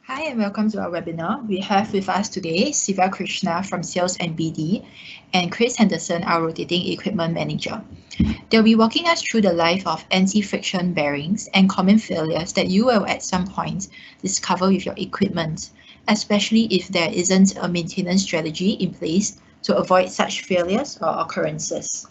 Hi and welcome to our webinar. We have with us today Siva Krishna from Sales and BD and Chris Henderson, our rotating equipment manager. They'll be walking us through the life of anti-friction bearings and common failures that you will at some point discover with your equipment, especially if there isn't a maintenance strategy in place to avoid such failures or occurrences.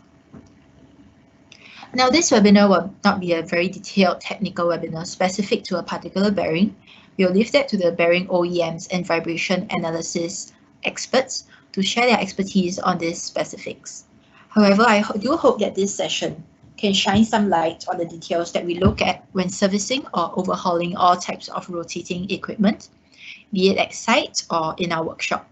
Now, this webinar will not be a very detailed technical webinar specific to a particular bearing. We'll leave that to the bearing OEMs and vibration analysis experts to share their expertise on these specifics. However, I do hope that this session can shine some light on the details that we look at when servicing or overhauling all types of rotating equipment, be it at site or in our workshop.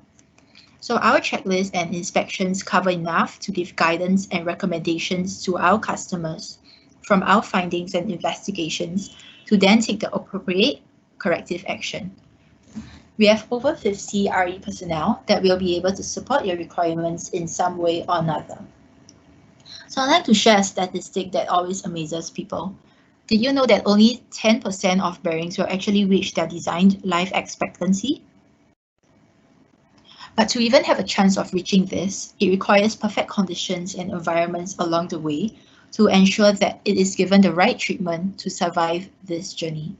So our checklist and inspections cover enough to give guidance and recommendations to our customers from our findings and investigations to then take the appropriate corrective action. We have over 50 RE personnel that will be able to support your requirements in some way or another. So I'd like to share a statistic that always amazes people. Did you know that only 10% of bearings will actually reach their designed life expectancy? But to even have a chance of reaching this, it requires perfect conditions and environments along the way to ensure that it is given the right treatment to survive this journey.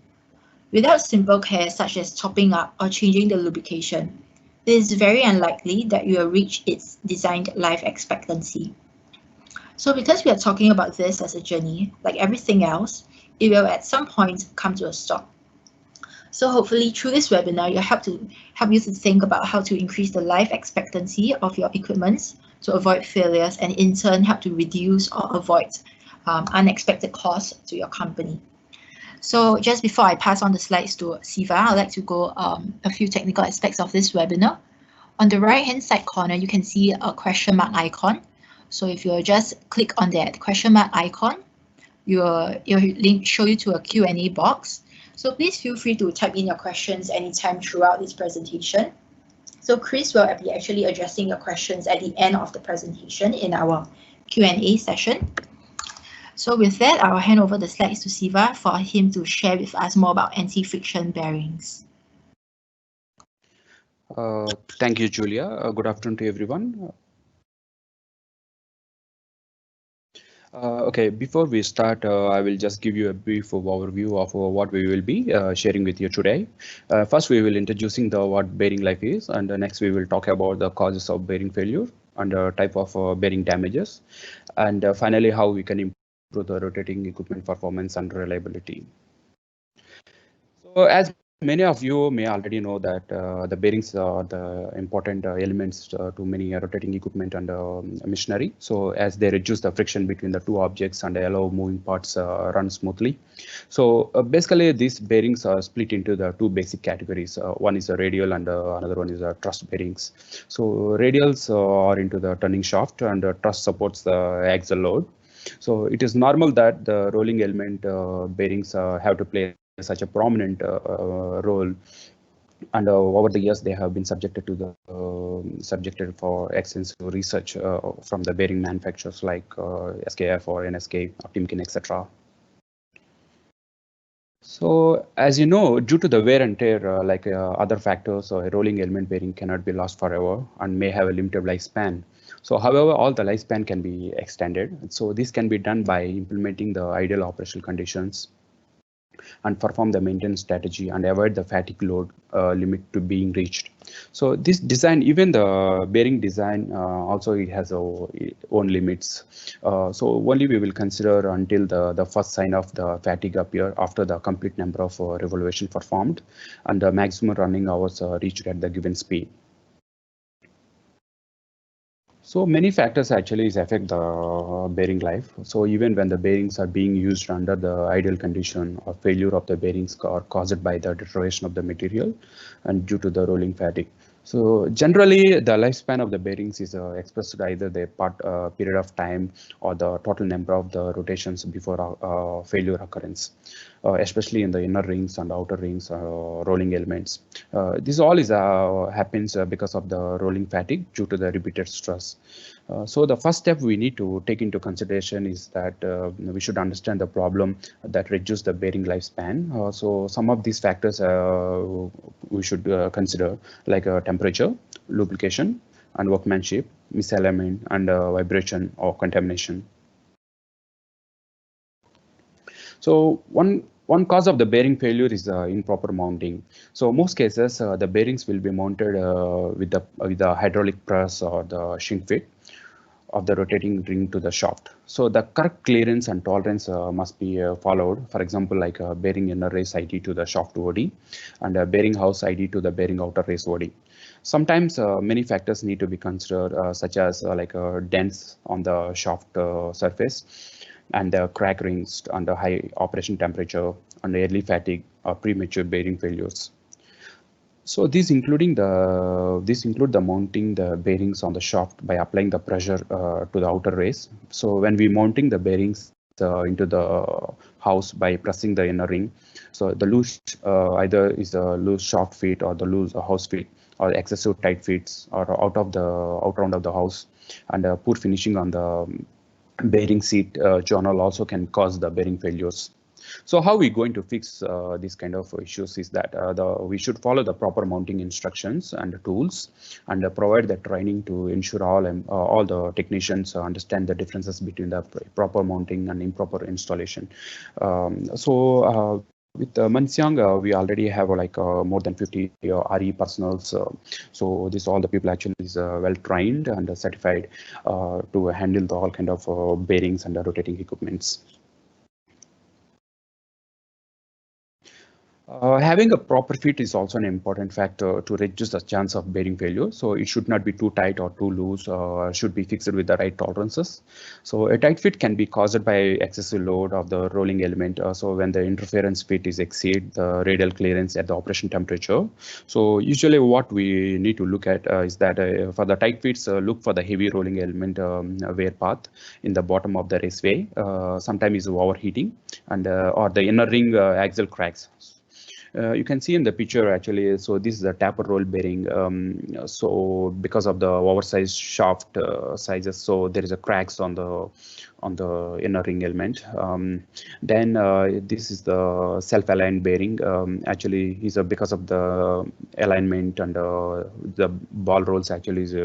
Without simple care such as topping up or changing the lubrication, it is very unlikely that you will reach its designed life expectancy. So because we are talking about this as a journey, like everything else, it will at some point come to a stop. So hopefully through this webinar, you'll help you to think about how to increase the life expectancy of your equipment to avoid failures and in turn help to reduce or avoid unexpected costs to your company. So just before I pass on the slides to Siva, I'd like to go a few technical aspects of this webinar. On the right-hand side corner, you can see a question mark icon. So if you just click on that question mark icon, it'll link show you to a Q&A box. So please feel free to type in your questions anytime throughout this presentation. So Chris will be actually addressing your questions at the end of the presentation in our Q&A session. So with that, I'll hand over the slides to Siva for him to share with us more about anti-friction bearings. Thank you, Julia. Good afternoon to everyone. Okay, before we start, I will just give you a brief overview of what we will be sharing with you today. First, we will introducing what bearing life is, and next we will talk about the causes of bearing failure and the type of bearing damages, and finally how we can improve the rotating equipment performance and reliability. So as many of you may already know that the bearings are the important elements to many rotating equipment and machinery. So as they reduce the friction between the two objects and allow moving parts run smoothly. So basically these bearings are split into the two basic categories. One is a radial and another one is a truss bearings. So radials are into the turning shaft and the truss supports the axle load. So it is normal that the rolling element bearings have to play such a prominent role, and over the years they have been subjected to the subjected for extensive research from the bearing manufacturers like SKF or NSK, Timken, etc. So as you know, due to the wear and tear, like other factors, a rolling element bearing cannot be lost forever and may have a limited lifespan. So however, all the lifespan can be extended. So this can be done by implementing the ideal operational conditions and perform the maintenance strategy and avoid the fatigue load limit to being reached. So this design, even the bearing design, also it has own limits. So only we will consider until the first sign of the fatigue appear after the complete number of revolution performed and the maximum running hours reached at the given speed. So many factors actually affect the bearing life. So even when the bearings are being used under the ideal condition, or failure of the bearings are caused by the deterioration of the material and due to the rolling fatigue. So generally the lifespan of the bearings is expressed either the period of time or the total number of the rotations before failure occurrence, especially in the inner rings and outer rings rolling elements. This all is happens because of the rolling fatigue due to the repeated stress. So the first step we need to take into consideration is that we should understand the problem that reduce the bearing lifespan. So some of these factors we should consider, like temperature, lubrication, and workmanship, misalignment, and vibration or contamination. So one cause of the bearing failure is improper mounting. So most cases, the bearings will be mounted with the hydraulic press or the shrink fit of the rotating ring to the shaft. So the correct clearance and tolerance must be followed. For example, like bearing inner race ID to the shaft OD and bearing house ID to the bearing outer race OD. Sometimes many factors need to be considered, such as like dents on the shaft surface and the crack rings under high operation temperature and early fatigue or premature bearing failures. So these include the mounting the bearings on the shaft by applying the pressure to the outer race. So when we mounting the bearings into the house by pressing the inner ring, so the loose either is the loose shaft fit or the loose house fit or excessive tight fits or out round of the house, and poor finishing on the bearing seat journal also can cause the bearing failures. So how we going to fix these kind of issues is that we should follow the proper mounting instructions and the tools, and provide the training to ensure all the technicians understand the differences between the proper mounting and improper installation. With Mansyang, we already have like more than 50 RE personals. So this all the people actually is well trained and certified to handle the all kind of bearings and rotating equipments. Having a proper fit is also an important factor to reduce the chance of bearing failure. So it should not be too tight or too loose, should be fixed with the right tolerances. So a tight fit can be caused by excessive load of the rolling element. So when the interference fit is exceed the radial clearance at the operation temperature. So usually what we need to look at is that for the tight fits, look for the heavy rolling element wear path in the bottom of the raceway. Sometimes is overheating and or the inner ring axle cracks. You can see in the picture actually, so this is a taper roll bearing. So because of the oversized shaft sizes, so there is a cracks on the inner ring element. Then this is the self-aligned bearing. Actually, is because of the alignment and the ball rolls actually is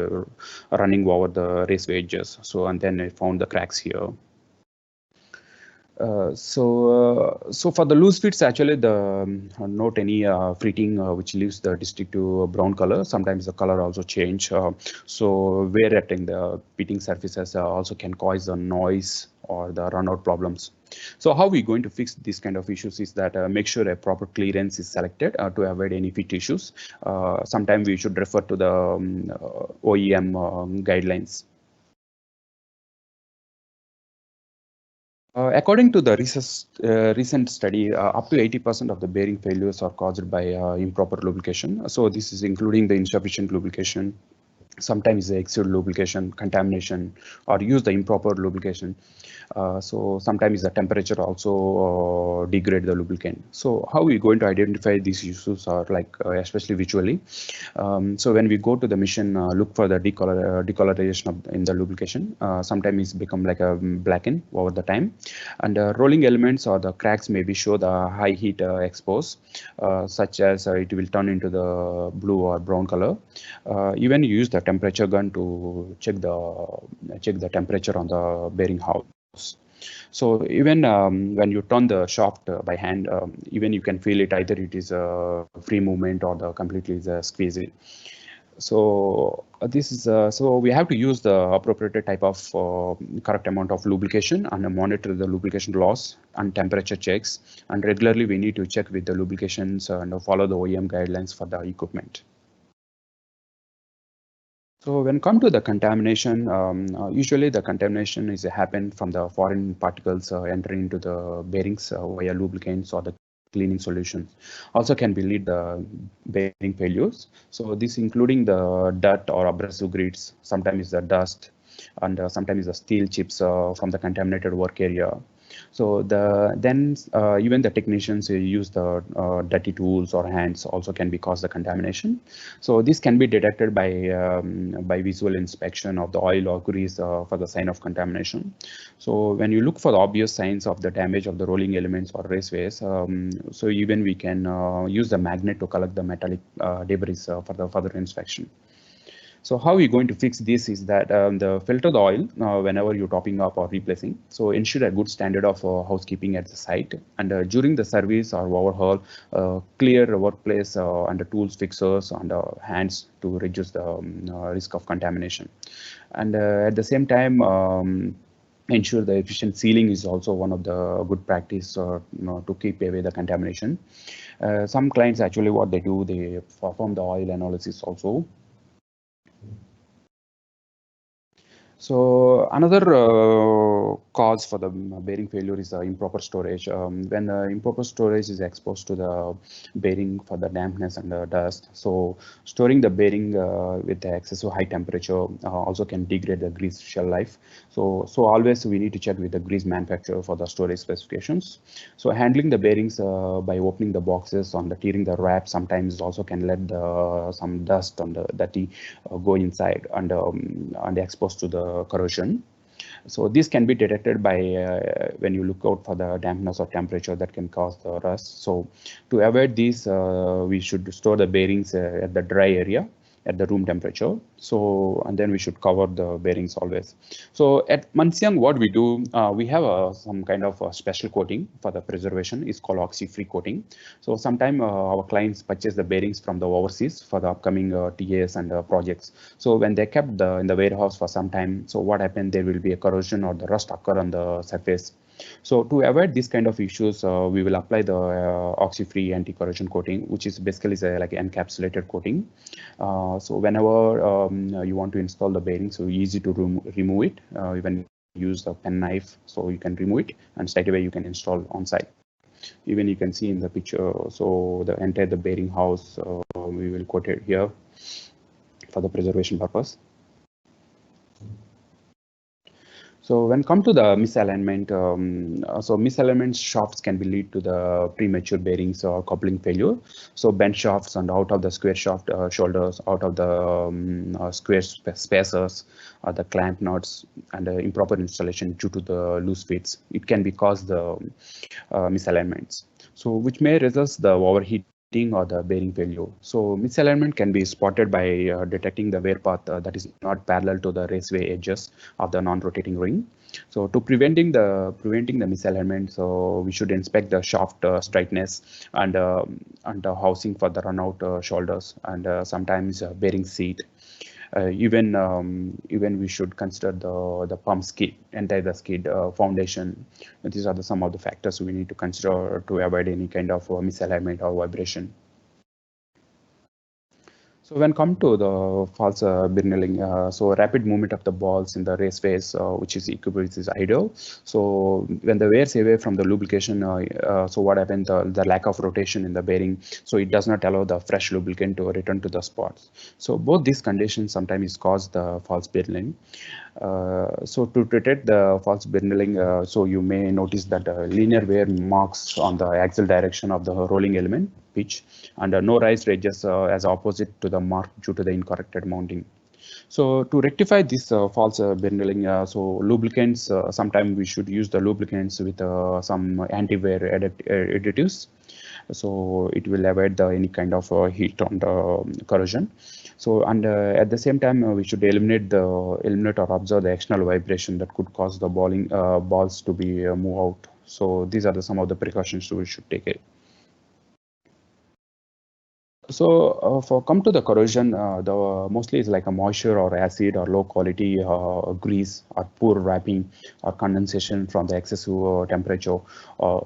running over the raceway edges. So and then I found the cracks here. So for the loose fits, actually the not any fitting which leaves the distinctive brown color. Sometimes the color also change. So wear at in the fitting surfaces also can cause the noise or the runout problems. So how we going to fix this kind of issues is that make sure a proper clearance is selected to avoid any fit issues. Sometimes we should refer to the OEM guidelines. According to the recent study, up to 80% of the bearing failures are caused by improper lubrication. So this is including the insufficient lubrication, sometimes the excessive lubrication, contamination, or use the improper lubrication. So sometimes the temperature also degrade the lubricant. So how we going to identify these issues are like especially visually. So when we go to the mission, look for the decolorization in the lubrication. Sometimes it's become like a blacken over the time, and rolling elements or the cracks maybe show the high heat expose, such as it will turn into the blue or brown color. Even use the temperature gun to check the temperature on the bearing house. So even when you turn the shaft by hand, even you can feel it, either it is a free movement or the completely is a squeeze. So this is so we have to use the appropriate type of correct amount of lubrication and monitor the lubrication loss and temperature checks, and regularly we need to check with the lubrications and follow the OEM guidelines for the equipment. So when come to the contamination, usually the contamination is happen from the foreign particles entering into the bearings via lubricants or the cleaning solutions. Also can be lead the bearing failures. So this including the dirt or abrasive grids, sometimes the dust, and sometimes the steel chips from the contaminated work area. So even the technicians who use the dirty tools or hands also can be cause the contamination. So this can be detected by visual inspection of the oil or grease for the sign of contamination. So when you look for the obvious signs of the damage of the rolling elements or raceways, so even we can use the magnet to collect the metallic debris for the further inspection. So how we're going to fix this is that the filter the oil whenever you're topping up or replacing. So ensure a good standard of housekeeping at the site. And during the service or overhaul, clear the workplace and the tools fixers and hands to reduce the risk of contamination. And at the same time, ensure the efficient sealing is also one of the good practice to keep away the contamination. Some clients actually what they do, they perform the oil analysis also. So another cause for the bearing failure is improper storage. When improper storage is exposed to the bearing for the dampness and the dust, so storing the bearing with the excessive high temperature also can degrade the grease shell life. So always we need to check with the grease manufacturer for the storage specifications. So handling the bearings by opening the boxes on the tearing the wrap sometimes also can let some dust on the dirty go inside and exposed to the corrosion. So this can be detected by when you look out for the dampness or temperature that can cause the rust. So to avoid this, we should store the bearings at the dry area at the room temperature. So and then we should cover the bearings always. So at Mansiang, what we do, we have some kind of a special coating for the preservation. It's called oxy-free coating. So sometime our clients purchase the bearings from the overseas for the upcoming TAs and projects. So when they kept in the warehouse for some time, so what happened, there will be a corrosion or the rust occur on the surface. So to avoid this kind of issues, we will apply the oxy-free anti-corrosion coating, which is basically like encapsulated coating. So whenever you want to install the bearing, so easy to remove it. Even use a pen knife, so you can remove it and straight away you can install on site. Even you can see in the picture, so the entire the bearing house we will coat it here for the preservation purpose. So when come to the misalignment, so misalignment shafts can be lead to the premature bearings or coupling failure. So bent shafts and out of the square shaft shoulders, out of the square spacers, the clamp nuts, and improper installation due to the loose fits. It can be cause the misalignments. So which may result the overheat or the bearing failure. So misalignment can be spotted by detecting the wear path that is not parallel to the raceway edges of the non-rotating ring. So to preventing the misalignment, so we should inspect the shaft straightness and housing for the runout shoulders and sometimes bearing seat. Even we should consider the pump skid, the skid foundation. These are some of the factors we need to consider to avoid any kind of misalignment or vibration. So when come to the false burneling, so rapid movement of the balls in the raceways, which is equivalent is ideal. So when the wears away from the lubrication, so what happens, the lack of rotation in the bearing, so it does not allow the fresh lubricant to return to the spots. So both these conditions sometimes cause the false burneling. So to detect the false burneling, so you may notice that linear wear marks on the axial direction of the rolling element pitch and no raised edges as opposite to the mark due to the incorrect mounting. So to rectify this false burneling, so lubricants, sometimes we should use the lubricants with some anti-wear additives. So it will avoid any kind of heat on the corrosion. So and at the same time, we should eliminate or observe the external vibration that could cause the balls to be move out. So these are some of the precautions we should take it. So for come to the corrosion, the mostly is like a moisture or acid or low quality grease or poor wrapping or condensation from the excessive temperature.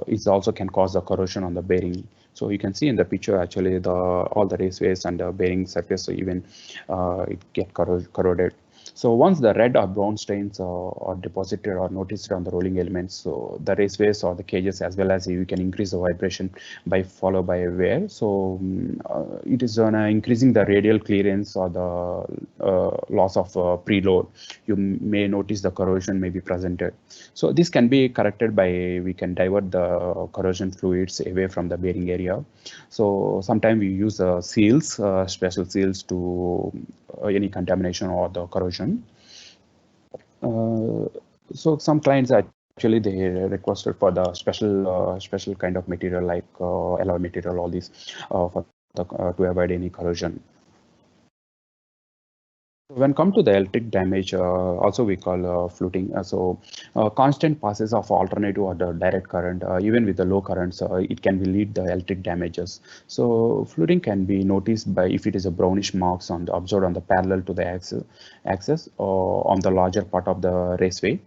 It also can cause the corrosion on the bearing. So you can see in the picture actually all the raceways and the bearing surface, so even it get corroded. So once the red or brown stains are deposited or noticed on the rolling elements, so the raceways or the cages, as well as you can increase the vibration by followed by wear. So it is on increasing the radial clearance or the loss of preload. You may notice the corrosion may be presented. So this can be corrected by we can divert the corrosion fluids away from the bearing area. So sometimes we use seals, special seals to any contamination or the corrosion. So some clients actually they requested for the special kind of material like alloy material, all these for to avoid any corrosion. When come to the electric damage, also we call fluting. Constant passes of alternative or the direct current, even with the low currents, it can lead the electric damages. So fluting can be noticed by if it is a brownish marks on the observed on the parallel to the axis or on the larger part of the raceway,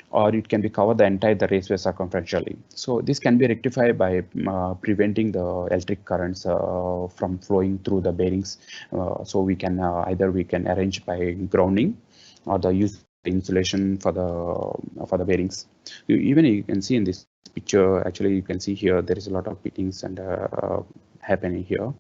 or it can be covered the entire the raceway circumferentially. So this can be rectified by preventing the electric currents from flowing through the bearings. So we can either we can arrange by grounding or the use insulation for the bearings. Even you can see in this picture, actually you can see here there is a lot of fittings and happening here.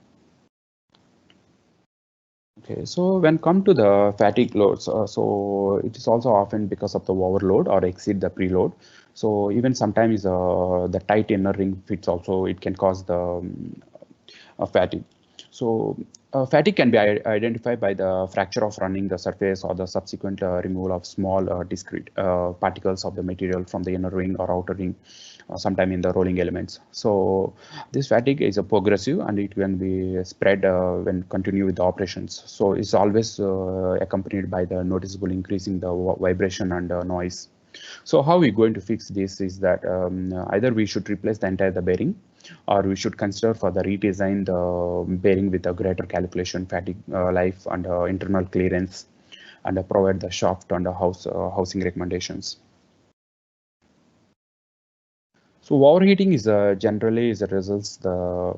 Okay, so when come to the fatigue loads, so it is also often because of the overload or exceed the preload. So even sometimes the tight inner ring fits also, it can cause the fatigue. So fatigue can be identified by the fracture of running the surface or the subsequent removal of small discrete particles of the material from the inner ring or outer ring, sometime in the rolling elements. So this fatigue is a progressive and it can be spread when continue with the operations. So it's always accompanied by the noticeable increase in the vibration and noise. So how we going to fix this is that either we should replace the entire the bearing, or we should consider for the redesign the bearing with a greater calculation, fatigue life and internal clearance, and provide the shaft and housing recommendations. So overheating is generally is the results the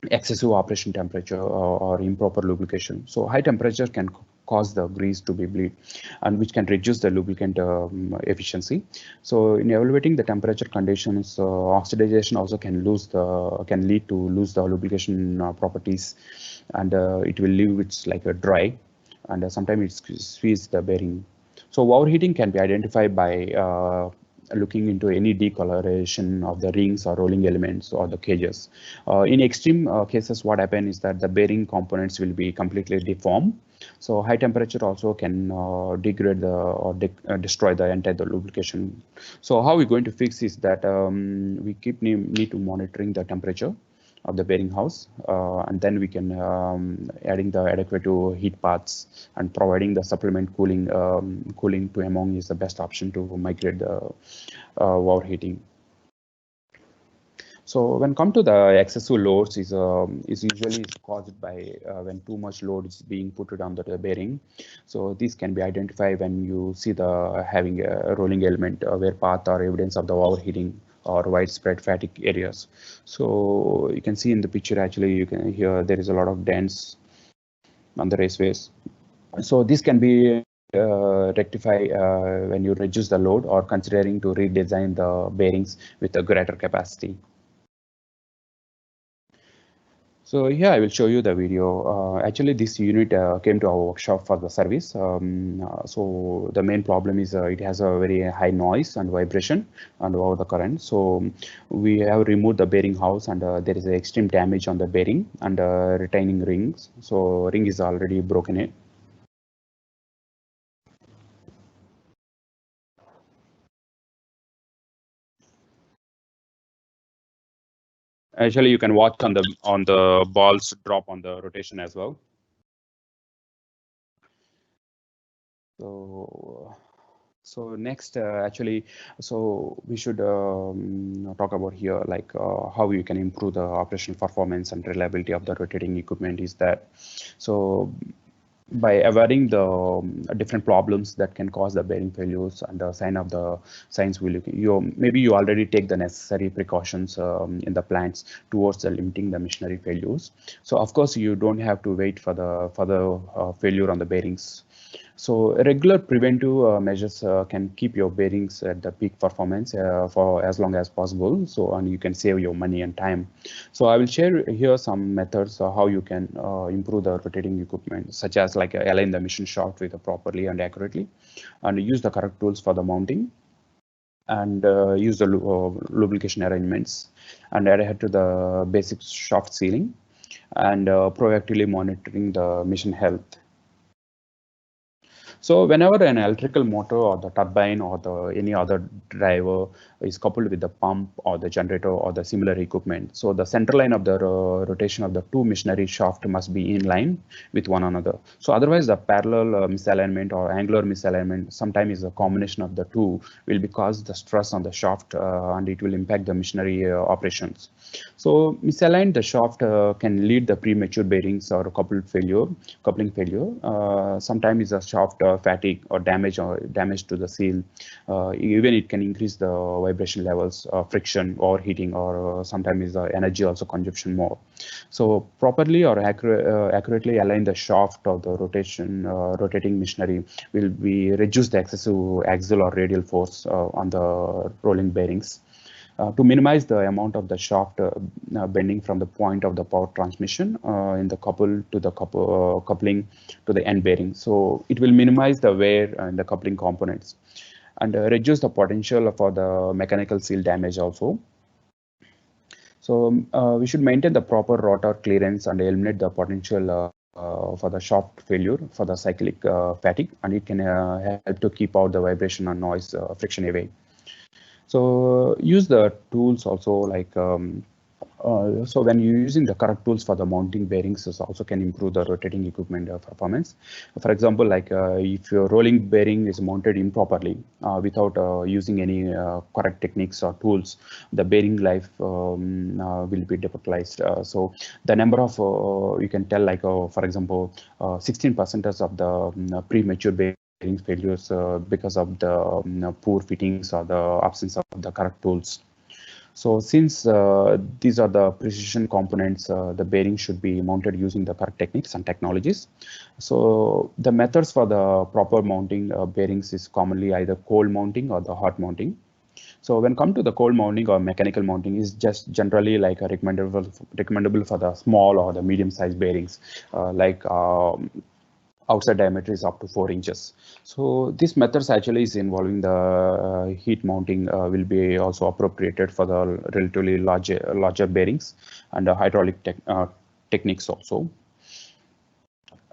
excessive operation temperature or improper lubrication. So high temperature can cause the grease to be bleed, and which can reduce the lubricant efficiency. So in evaluating the temperature conditions, oxidization also can lead to lose the lubrication properties, and it will leave it like a dry, and sometimes it squeeze the bearing. So overheating can be identified by looking into any decoloration of the rings or rolling elements or the cages. In extreme cases, what happens is that the bearing components will be completely deformed. So high temperature also can degrade or destroy the entire lubrication. So how we're going to fix is that we need to monitoring the temperature of the bearing house, and then we can adding the adequate heat paths and providing the supplement cooling to among is the best option to migrate the overheating. So when come to the excessive loads is usually caused by when too much load is being put on the bearing. So this can be identified when you see the having a rolling element where path or evidence of the overheating or widespread fatigue areas. So you can see in the picture, actually you can here there is a lot of dents on the raceways. So this can be rectify when you reduce the load or considering to redesign the bearings with a greater capacity. So here I will show you the video. Actually, this unit came to our workshop for the service. So the main problem is it has a very high noise and vibration and over the current. So we have removed the bearing house, and there is extreme damage on the bearing and retaining rings. So ring is already broken in. Actually, you can watch on the balls drop on the rotation as well. So next, actually, so we should talk about here like how you can improve the operational performance and reliability of the rotating equipment. Is that so? By avoiding the different problems that can cause the bearing failures and the signs we look, maybe you already take the necessary precautions in the plants towards the limiting the machinery failures. So of course you don't have to wait for the failure on the bearings. So regular preventive measures can keep your bearings at the peak performance for as long as possible. So and you can save your money and time. So I will share here some methods how you can improve the rotating equipment, such as like align the machine shaft with properly and accurately, and use the correct tools for the mounting, and use the lubrication arrangements, and adhere to the basic shaft sealing, and proactively monitoring the mission health. So whenever an electrical motor or the turbine or the any other driver is coupled with the pump or the generator or the similar equipment, so the center line of the rotation of the two machinery shaft must be in line with one another. So otherwise the parallel misalignment or angular misalignment, sometimes is a combination of the two, will be cause the stress on the shaft and it will impact the machinery operations. So misaligned the shaft can lead the premature bearings or coupling failure. Sometimes is a shaft fatigue or damage to the seal. Even it can increase the vibration levels, friction, overheating, or sometimes is the energy also consumption more. So properly or accurately align the shaft of the rotating machinery will be reduce the excessive axial or radial force on the rolling bearings. To minimize the amount of the shaft bending from the point of the power transmission in the coupling to the end bearing. So it will minimize the wear and the coupling components, and reduce the potential for the mechanical seal damage also. So we should maintain the proper rotor clearance and eliminate the potential for the shaft failure for the cyclic fatigue, and it can help to keep out the vibration and noise friction away. So use the tools also like so when you're using the correct tools for the mounting bearings, this also can improve the rotating equipment performance. For example, like if your rolling bearing is mounted improperly without using any correct techniques or tools, the bearing life will be depopulated. So the number of you can tell like for example 16% of the premature bearing failures because of the poor fittings or the absence of the correct tools. So since these are the precision components, the bearing should be mounted using the correct techniques and technologies. So the methods for the proper mounting bearings is commonly either cold mounting or the hot mounting. So when come to the cold mounting or mechanical mounting is just generally like a recommendable for the small or the medium sized bearings, like outside diameter is up to 4 inches. So this methods actually is involving the heat mounting will be also appropriated for the relatively larger bearings and hydraulic techniques also.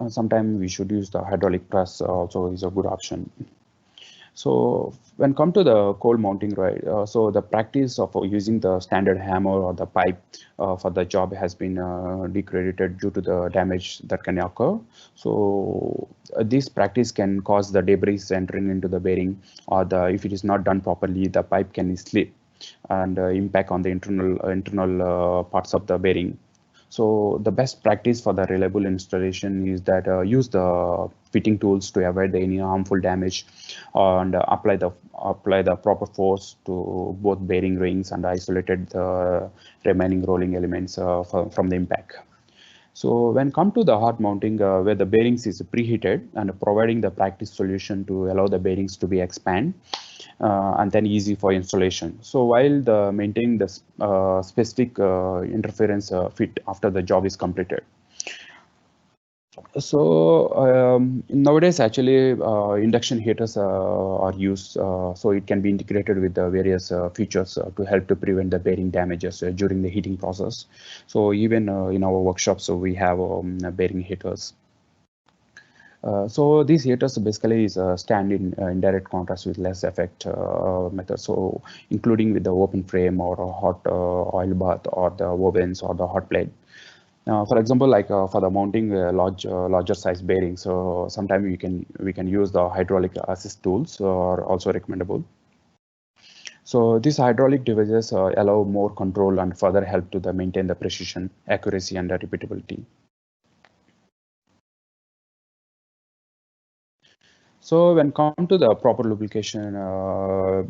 Sometimes we should use the hydraulic press also is a good option. So when come to the cold mounting, right? So the practice of using the standard hammer or the pipe for the job has been decredited due to the damage that can occur. So this practice can cause the debris entering into the bearing, or the if it is not done properly, the pipe can slip and impact on the internal parts of the bearing. So the best practice for the reliable installation is that use the fitting tools to avoid any harmful damage, and apply the proper force to both bearing rings and isolated the remaining rolling elements from the impact. So when come to the hot mounting, where the bearings is preheated and providing the practice solution to allow the bearings to be expand and then easy for installation. So while the maintaining the specific interference fit after the job is completed. So nowadays, actually, induction heaters are used, so it can be integrated with the various features to help to prevent the bearing damages during the heating process. So even in our workshops, so we have bearing heaters. So these heaters basically is stand in direct contrast with less effect method. So including with the open frame or a hot oil bath or the ovens or the hot plate. For example, like for the mounting larger size bearings, so sometimes we can use the hydraulic assist tools are also recommendable. So these hydraulic devices allow more control and further help to the maintain the precision, accuracy, and the repeatability. So when come to the proper lubrication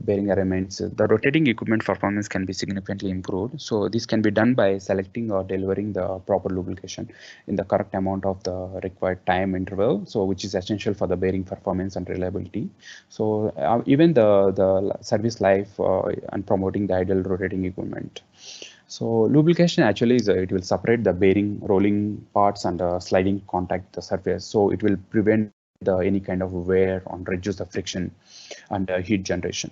bearing arrangements, the rotating equipment performance can be significantly improved. So this can be done by selecting or delivering the proper lubrication in the correct amount of the required time interval. So which is essential for the bearing performance and reliability. So even the service life and promoting the ideal rotating equipment. So lubrication actually is it will separate the bearing rolling parts and sliding contact the surface. So it will prevent the any kind of wear and reduce the friction and heat generation.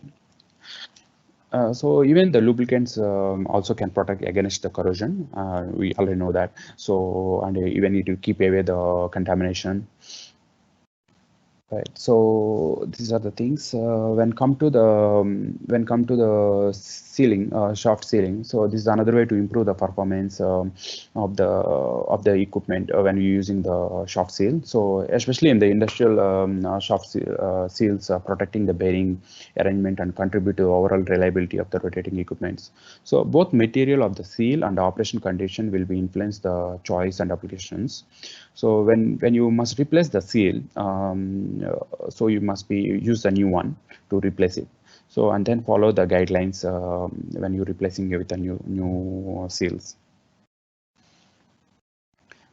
So even the lubricants also can protect against the corrosion. We already know that. So and even it will keep away the contamination. Right. So these are the things. When come to the sealing, shaft sealing. So this is another way to improve the performance of the equipment when you're using the shaft seal. So especially in the industrial seals, protecting the bearing arrangement and contribute to overall reliability of the rotating equipments. So both material of the seal and the operation condition will be influence the choice and applications. So when you must replace the seal, so you must be use a new one to replace it. So and then follow the guidelines when you're replacing it with a new seals.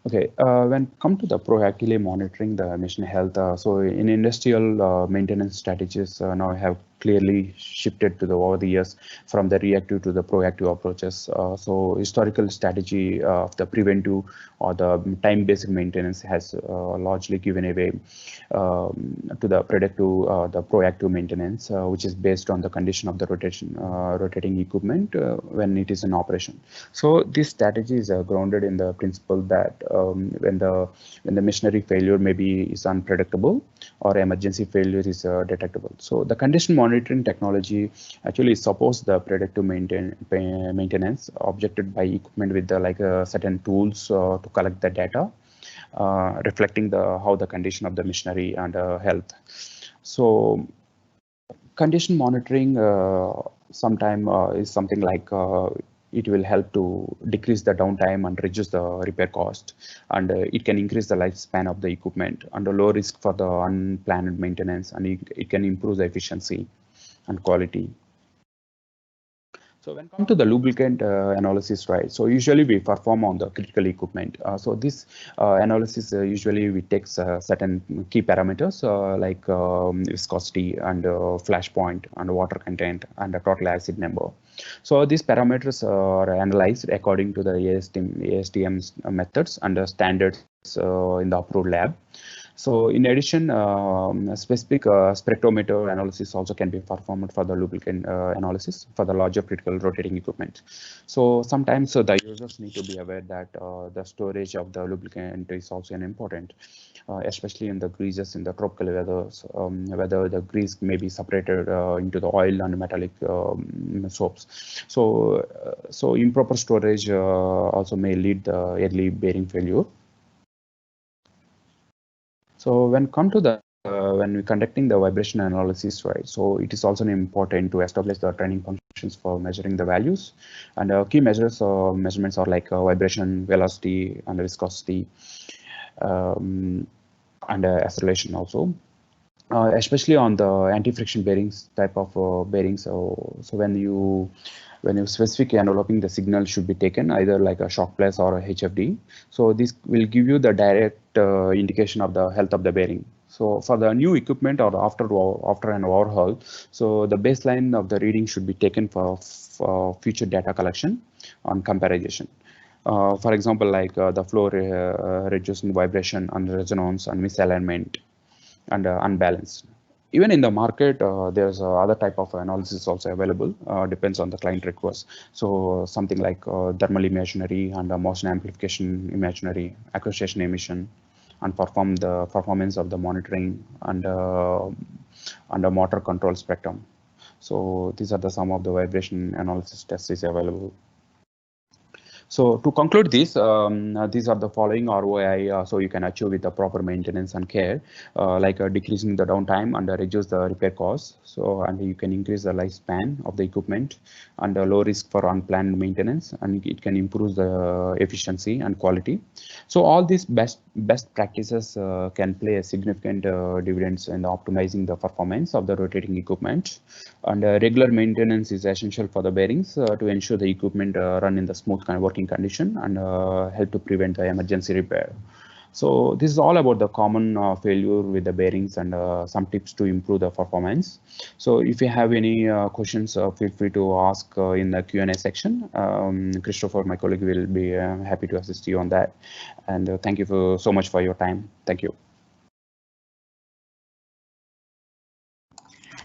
Okay, when come to the proactively monitoring the machine health, so in industrial maintenance strategies now have clearly shifted to the over the years from the reactive to the proactive approaches. So historical strategy of the preventive or the time-based maintenance has largely given away to the predictive, the proactive maintenance, which is based on the condition of the rotating equipment when it is in operation. So this strategy is grounded in the principle that when the machinery failure maybe is unpredictable or emergency failure is detectable. So the condition monitoring technology actually supports the predictive maintenance objected by equipment with the certain tools to collect the data reflecting the how the condition of the machinery and health. So condition monitoring sometime is something like it will help to decrease the downtime and reduce the repair cost, and it can increase the lifespan of the equipment and a low risk for the unplanned maintenance, and it can improve the efficiency and quality. So when come to the lubricant analysis, right? So usually we perform on the critical equipment. So this analysis usually we take certain key parameters like viscosity and flash point and water content and the total acid number. So these parameters are analyzed according to the ASTM methods and the standards in the approved lab. So in addition, a specific spectrometer analysis also can be performed for the lubricant analysis for the larger critical rotating equipment. So sometimes the users need to be aware that the storage of the lubricant is also an important, especially in the greases in the tropical weathers, whether the grease may be separated into the oil and metallic soaps. So improper storage also may lead the early bearing failure. So when come to the when we conducting the vibration analysis, right? So it is also important to establish the training functions for measuring the values, and key measurements are like vibration, velocity, and viscosity, um, and acceleration also. Especially on the anti-friction bearings type of bearings. So when you specific enveloping the signal should be taken either like a shock plus or a HFD. So this will give you the direct indication of the health of the bearing. So for the new equipment or after an overhaul, so the baseline of the reading should be taken for future data collection on comparison. For example, like the flow reducing vibration and resonance and misalignment and unbalanced. Even in the market, there's other type of analysis also available, depends on the client request. So something like thermal imaginary and motion amplification imaginary, accretion emission, and perform the performance of the monitoring and the motor control spectrum. So these are the some of the vibration analysis tests is available. So to conclude this, these are the following ROI, so you can achieve with the proper maintenance and care, like decreasing the downtime and reduce the repair costs. So, and you can increase the lifespan of the equipment and low risk for unplanned maintenance, and it can improve the efficiency and quality. So all these best practices can play a significant dividends in optimizing the performance of the rotating equipment. And regular maintenance is essential for the bearings to ensure the equipment run in the smooth kind of working condition and help to prevent the emergency repair. So this is all about the common failure with the bearings and some tips to improve the performance. So if you have any questions, feel free to ask in the Q&A section. Christopher, my colleague, will be happy to assist you on that. And thank you so much for your time. Thank you.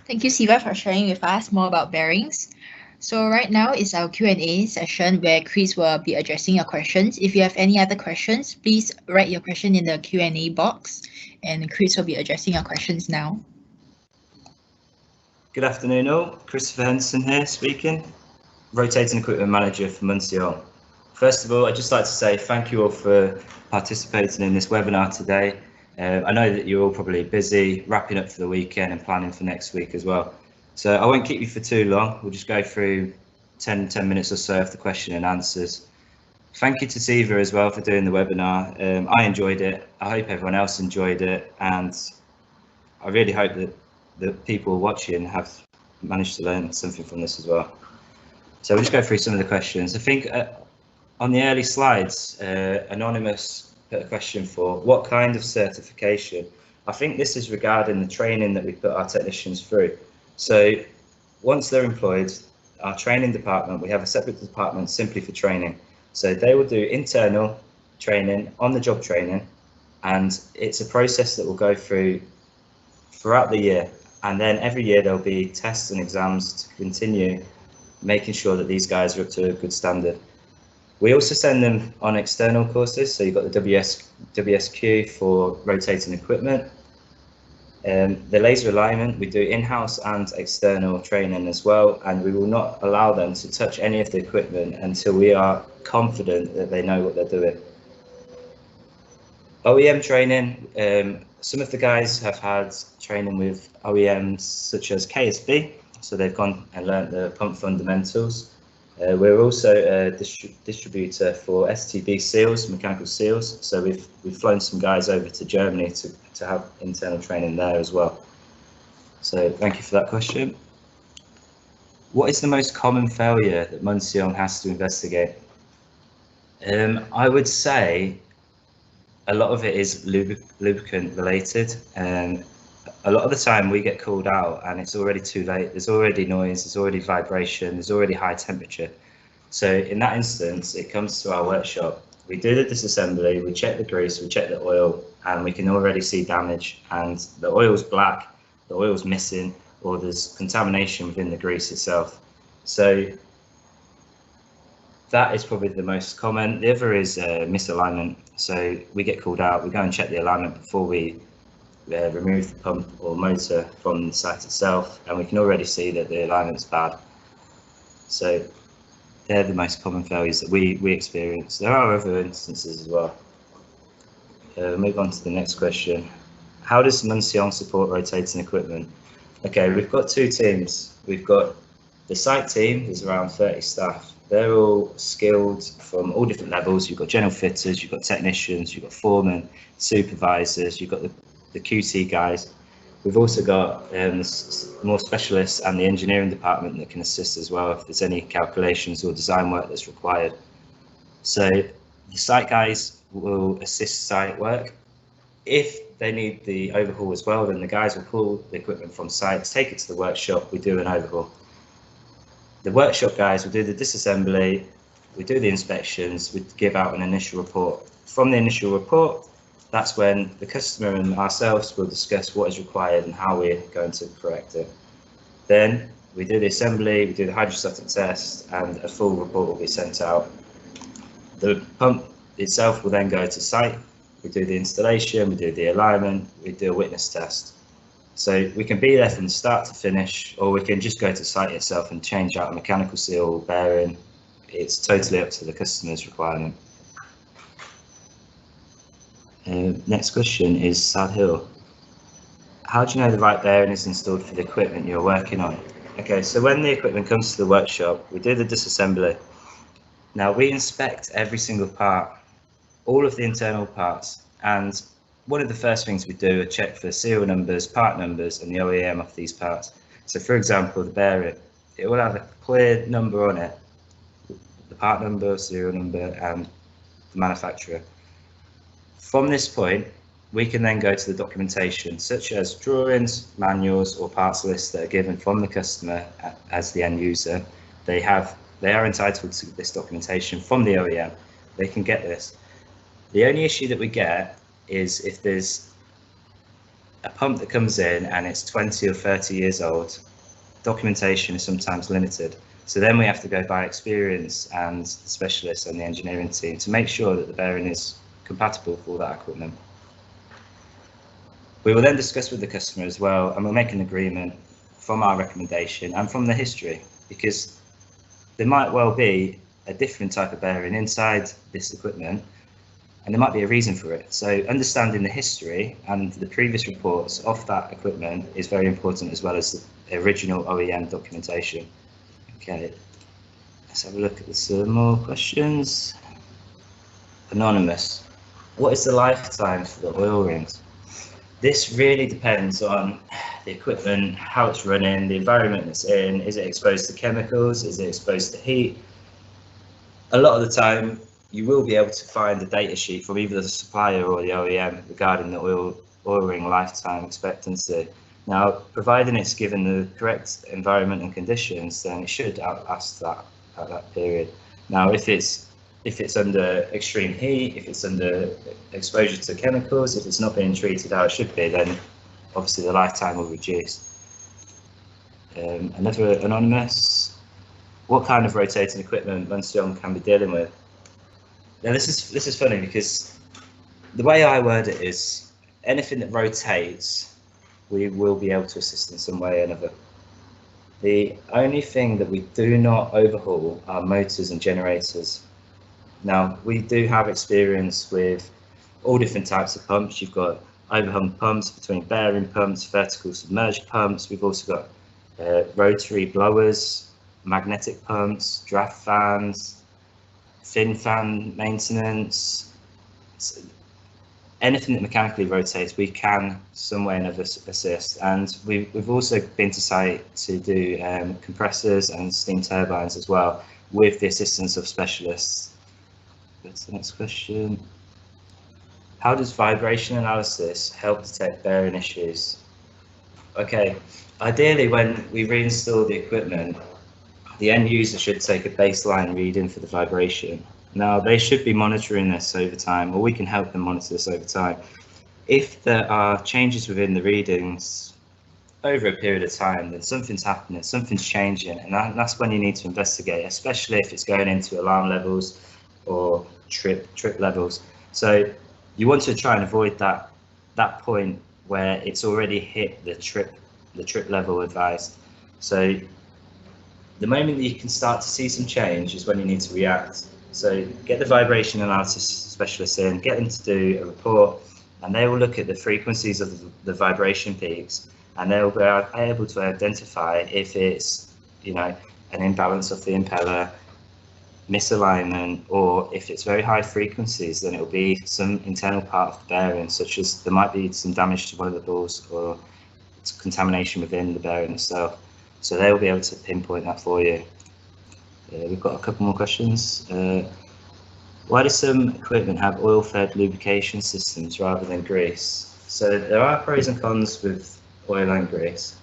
Thank you, Siva, for sharing with us more about bearings. So right now is our Q&A session where Chris will be addressing your questions. If you have any other questions, please write your question in the Q&A box, and Chris will be addressing your questions now. Good afternoon all, Christopher Henderson here speaking, Rotating Equipment Manager for Munsion. First of all, I'd just like to say thank you all for participating in this webinar today. I know that you're all probably busy wrapping up for the weekend and planning for next week as well. So I won't keep you for too long. We'll just go through 10 minutes or so of the question and answers. Thank you to Siva as well for doing the webinar. I enjoyed it. I hope everyone else enjoyed it. And I really hope that the people watching have managed to learn something from this as well. So we'll just go through some of the questions. I think on the early slides, Anonymous put a question for what kind of certification. I think this is regarding the training that we put our technicians through. So once they're employed, our training department, we have a separate department simply for training. So they will do internal training, on the job training, and it's a process that will go through throughout the year. And then every year there'll be tests and exams to continue making sure that these guys are up to a good standard. We also send them on external courses. So you've got the WSQ for rotating equipment. The laser alignment, we do in-house and external training as well, and we will not allow them to touch any of the equipment until we are confident that they know what they're doing. OEM training, some of the guys have had training with OEMs such as KSB, so they've gone and learnt the pump fundamentals. We're also a distributor for STB seals, mechanical seals, so we've flown some guys over to Germany to have internal training there as well. So thank you for that question. What is the most common failure that Munsion has to investigate? I would say a lot of it is lubricant related, and a lot of the time we get called out and it's already too late. There's already noise, there's already vibration, there's already high temperature. So in that instance, it comes to our workshop. We do the disassembly, we check the grease, we check the oil, and we can already see damage, and the oil's black, the oil's missing, or there's contamination within the grease itself. So that is probably the most common. The other is misalignment. So we get called out, we go and check the alignment before we remove the pump or motor from the site itself, and we can already see that the alignment's bad. So they're the most common failures that we experience. There are other instances as well. Move on to the next question. How does Munsion support rotating equipment? Okay, we've got two teams. We've got the site team, there's around 30 staff. They're all skilled from all different levels. You've got general fitters, you've got technicians, you've got foremen, supervisors, you've got the QC guys. We've also got more specialists and the engineering department that can assist as well if there's any calculations or design work that's required. So the site guys will assist site work. If they need the overhaul as well, then the guys will pull the equipment from site, take it to the workshop, we do an overhaul. The workshop guys will do the disassembly, we do the inspections, we give out an initial report. From the initial report, that's when the customer and ourselves will discuss what is required and how we're going to correct it. Then we do the assembly, we do the hydrostatic test, and a full report will be sent out. The pump itself will then go to site, we do the installation, we do the alignment, we do a witness test. So we can be there from the start to finish, or we can just go to site itself and change out a mechanical seal, bearing, it's totally up to the customer's requirement. Next question is Sad Hill. How do you know the right bearing is installed for the equipment you're working on? Okay, so when the equipment comes to the workshop, we do the disassembly. Now we inspect every single part, all of the internal parts, and one of the first things we do is check for serial numbers, part numbers, and the OEM of these parts. So for example, the bearing, it will have a clear number on it, the part number, serial number, and the manufacturer. From this point, we can then go to the documentation, such as drawings, manuals, or parts lists that are given from the customer as the end user. They are entitled to this documentation from the OEM. They can get this. The only issue that we get is if there's a pump that comes in and it's 20 or 30 years old, documentation is sometimes limited. So then we have to go by experience and the specialists and the engineering team to make sure that the bearing is compatible for that equipment. We will then discuss with the customer as well, and we'll make an agreement from our recommendation and from the history, because there might well be a different type of bearing inside this equipment, and there might be a reason for it. So understanding the history and the previous reports of that equipment is very important, as well as the original OEM documentation. Okay, let's have a look at some more questions. Anonymous. What is the lifetime for the oil rings? This really depends on the equipment, how it's running, the environment it's in. Is it exposed to chemicals? Is it exposed to heat? A lot of the time, you will be able to find a data sheet from either the supplier or the OEM regarding the oil ring lifetime expectancy. Now, providing it's given the correct environment and conditions, then it should outlast that period. Now, if it's under extreme heat, if it's under exposure to chemicals, if it's not being treated how it should be, then obviously the lifetime will reduce. Another anonymous. What kind of rotating equipment Munstrom can be dealing with? Now this is funny, because the way I word it is anything that rotates, we will be able to assist in some way or another. The only thing that we do not overhaul are motors and generators. Now, we do have experience with all different types of pumps. You've got overhung pumps between bearing pumps, vertical submerged pumps. We've also got rotary blowers, magnetic pumps, draft fans, fin fan maintenance. Anything that mechanically rotates, we can some way or another assist. And we've also been to site to do compressors and steam turbines as well, with the assistance of specialists. That's the next question. How does vibration analysis help detect bearing issues? Okay, ideally when we reinstall the equipment, the end user should take a baseline reading for the vibration. Now, they should be monitoring this over time, or we can help them monitor this over time. If there are changes within the readings over a period of time, then something's happening, something's changing, and that's when you need to investigate, especially if it's going into alarm levels or trip levels. So you want to try and avoid that point where it's already hit the trip level advised. So the moment that you can start to see some change is when you need to react. So get the vibration analysis specialists in, get them to do a report, and they will look at the frequencies of the vibration peaks, and they'll be able to identify if it's, an imbalance of the impeller, misalignment, or if it's very high frequencies, then it will be some internal part of the bearing, such as there might be some damage to one of the balls or it's contamination within the bearing itself. So they will be able to pinpoint that for you. We've got a couple more questions. Why does some equipment have oil-fed lubrication systems rather than grease? So there are pros and cons with oil and grease.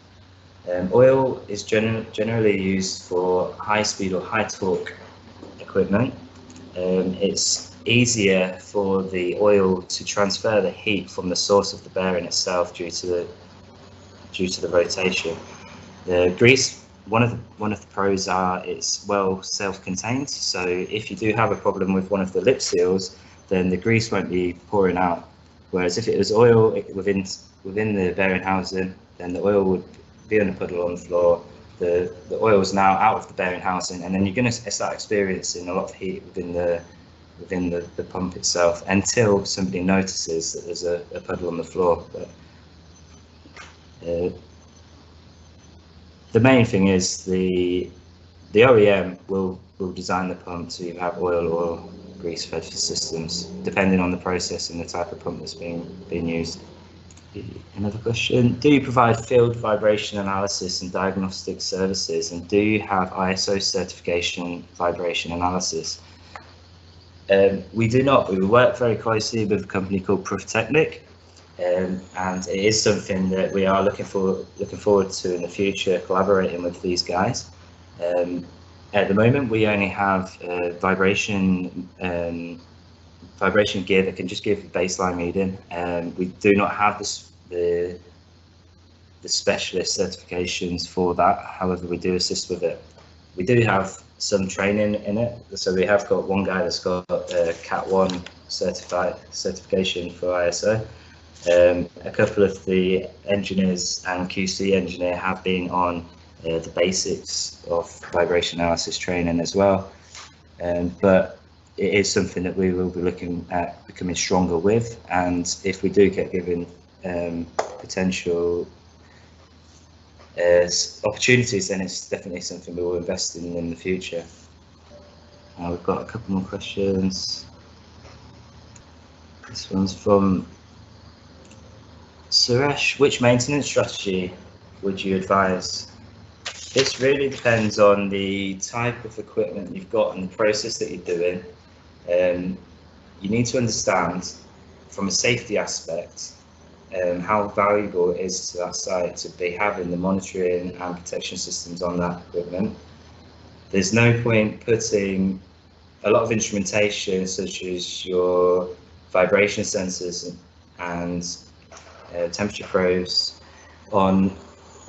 Oil is generally used for high-speed or high-torque equipment. It's easier for the oil to transfer the heat from the source of the bearing itself due to the rotation. The grease, one of the pros are it's well self-contained. So if you do have a problem with one of the lip seals, then the grease won't be pouring out. Whereas if it was oil within the bearing housing, then the oil would be in a puddle on the floor, the oil's now out of the bearing housing, and then you're going to start experiencing a lot of heat within the pump itself until somebody notices that there's a puddle on the floor. But the main thing is the OEM will design the pump to have oil or grease-fed systems, depending on the process and the type of pump that's being used. Another question: do you provide field vibration analysis and diagnostic services, and do you have ISO certification vibration analysis? We do not. We work very closely with a company called Prooftechnic, and it is something that we are looking forward to in the future, collaborating with these guys. At the moment, we only have vibration gear that can just give baseline reading, and we do not have the specialist certifications for that. However, we do assist with it. We do have some training in it, so we have got one guy that's got Cat 1 certification for ISO. A couple of the engineers and QC engineer have been on the basics of vibration analysis training as well, but it is something that we will be looking at becoming stronger with, and if we do get given potential opportunities, then it's definitely something we will invest in the future. We've got a couple more questions. This one's from Suresh. Which maintenance strategy would you advise? This really depends on the type of equipment you've got and the process that you're doing. You need to understand from a safety aspect how valuable it is to that site to be having the monitoring and protection systems on that equipment. There's no point putting a lot of instrumentation such as your vibration sensors and temperature probes on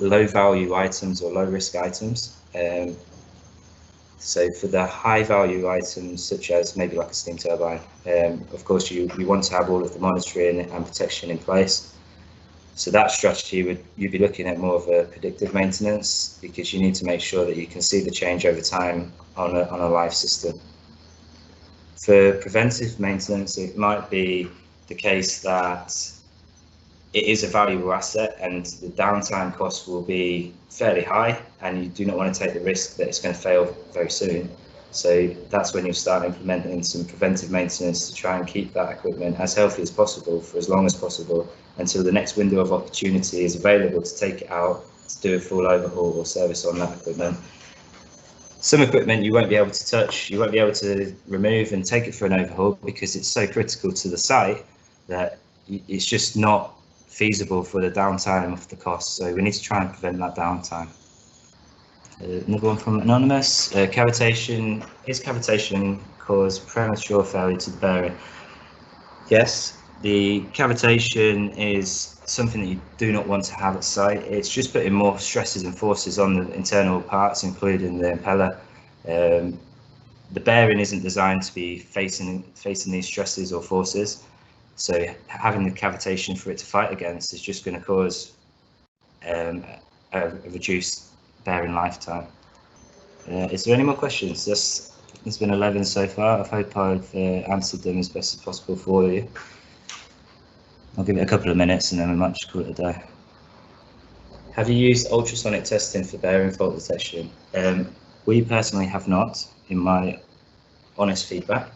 low value items or low risk items. So for the high value items such as maybe like a steam turbine, of course you want to have all of the monitoring and protection in place. So that strategy you'd be looking at more of a predictive maintenance, because you need to make sure that you can see the change over time on a live system. For preventive maintenance, it might be the case that it is a valuable asset and the downtime cost will be fairly high, and you do not want to take the risk that it's going to fail very soon. So that's when you'll start implementing some preventive maintenance to try and keep that equipment as healthy as possible for as long as possible until the next window of opportunity is available to take it out to do a full overhaul or service on that equipment. Some equipment you won't be able to touch, you won't be able to remove and take it for an overhaul because it's so critical to the site that it's just not feasible for the downtime of the cost. So we need to try and prevent that downtime. Another one from Anonymous. Cavitation. Is cavitation cause premature failure to the bearing? Yes, the cavitation is something that you do not want to have at site. It's just putting more stresses and forces on the internal parts, including the impeller. The bearing isn't designed to be facing these stresses or forces. So having the cavitation for it to fight against is just going to cause a reduced bearing lifetime. Is there any more questions? There's been 11 so far. I hope I've answered them as best as possible for you. I'll give it a couple of minutes and then we might just call it a day. Have you used ultrasonic testing for bearing fault detection? We personally have not, in my honest feedback.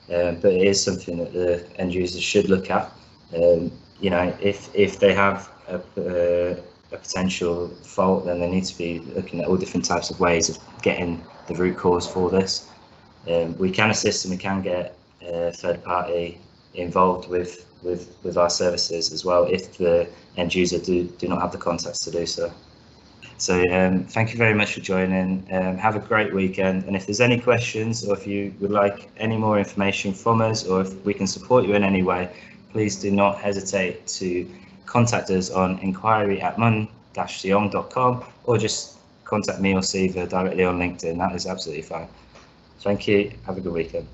But it is something that the end users should look at. You know, if they have a potential fault, then they need to be looking at all different types of ways of getting the root cause for this. We can assist and we can get a third party involved with our services as well if the end user do not have the contacts to do so. So thank you very much for joining. Have a great weekend, and if there's any questions or if you would like any more information from us or if we can support you in any way, please do not hesitate to contact us on inquiry@mun-sion.com or just contact me or Siva directly on LinkedIn. That is absolutely fine. Thank you. Have a good weekend.